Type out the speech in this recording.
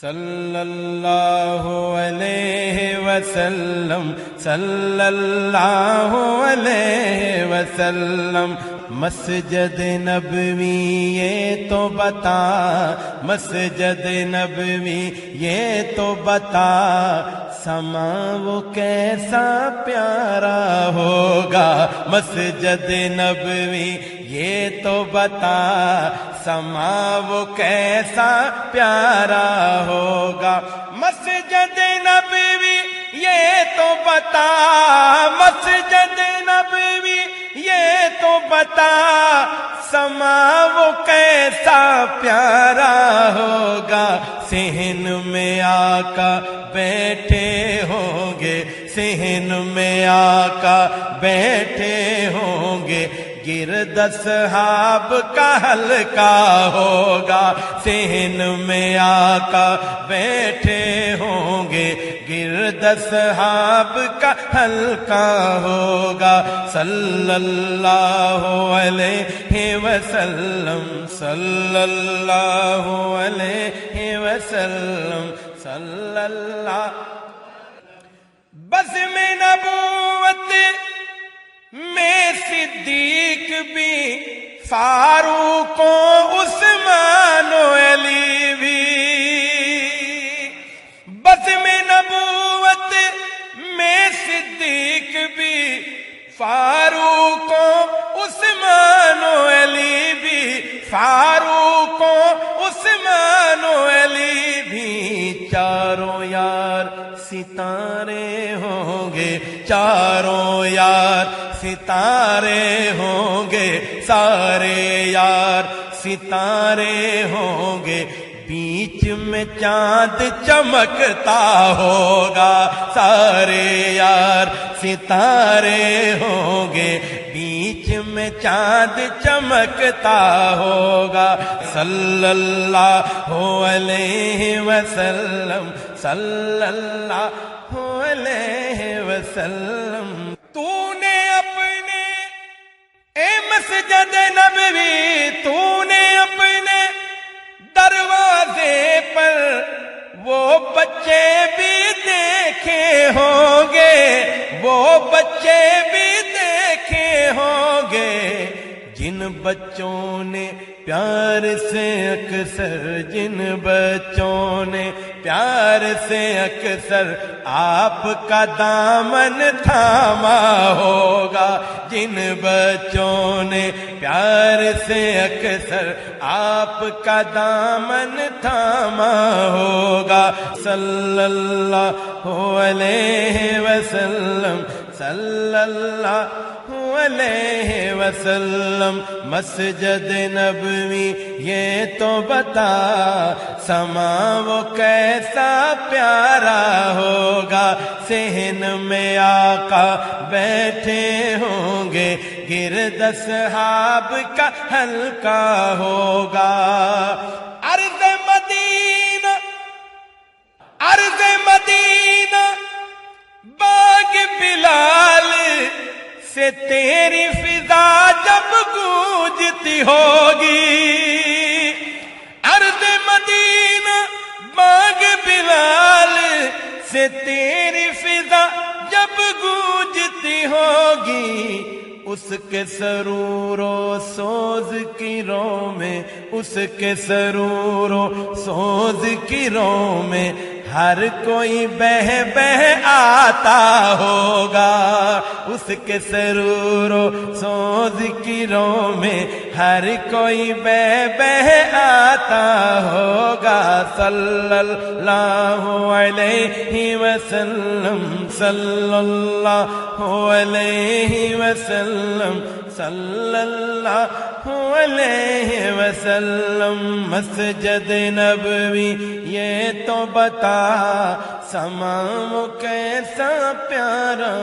صلی اللہ علیہ وسلم، صلی اللہ علیہ وسلم۔ مسجد نبوی یہ تو بتا، مسجد نبوی یہ تو بتا، سما وہ کیسا پیارا ہوگا۔ مسجد نبوی یہ تو بتا، سما وہ کیسا پیارا ہوگا۔ مسجد نبوی یہ تو بتا، مسجد نبوی یہ تو بتا، سما وہ کیسا پیارا ہوگا۔ صحن میں آقا بیٹھے ہوں گے، صحن میں آقا بیٹھے ہوں گے، گرد اصحاب کا حلقہ ہوگا۔ صحن میں آقا بیٹھے ہوں گے، گرد اصحاب کا حلقہ ہوگا۔ صلی اللہ علیہ وسلم، صلی اللہ علیہ وسلم، صلی اللہ۔ بزم نبوت میں صدیق بھی، فاروق و عثمان و علی بھی۔ بزم نبوت میں صدیق بھی، فاروق و عثمان و علی بھی، فاروق و عثمان و علی بھی۔ چاروں یار ستارے ہوں گے، چاروں یار ستارے ہوں گے، سارے یار ستارے ہوں گے، بیچ میں چاند چمکتا ہوگا۔ سارے یار ستارے ہوں گے، بیچ میں چاند چمکتا ہوگا۔ صلی اللہ علیہ وسلم، صلی اللہ علیہ وسلم۔ تو نے اپنے اے مسجد نبوی، تو نے اپنے دروازے پر وہ بچے بھی دیکھے ہوں گے، وہ بچے بھی دیکھے ہوں گے، جن بچوں نے پیار سے اکثر، جن بچوں نے پیار سے اکثر آپ کا دامن تھاما ہوگا، جن بچوں نے پیار سے اکثر آپ کا دامن تھاما ہوگا۔ صلی اللہ علیہ وسلم، صلی اللہ علیہ وسلم۔ مسجد نبوی یہ تو بتا، سما وہ کیسا پیارا ہوگا۔ صحن میں آقا بیٹھے ہوں گے، گرد اصحاب کا حلقہ ہوگا۔ عرض مدینہ، عرض مدینہ، باغ بلال سے تیری فضا جب گونجتی ہوگی۔ عرض مدینہ، باغ بلال سے تیری فضا جب گونجتی ہوگی، اس کے سرور و سوز کی رو میں، اس کے سرور و سوز کی رو میں ہر کوئی بہہ بہہ آتا ہوگا۔ اس کے سرور و سوز کی رو میں ہر کوئی بہہ بہہ آتا ہوگا۔ صلی اللہ علیہ وسلم، صلی اللہ علیہ وسلم، صلی اللہ علیہ وسلم۔ مسجد نبوی یہ تو بتا، سما وہ کیسا پیارا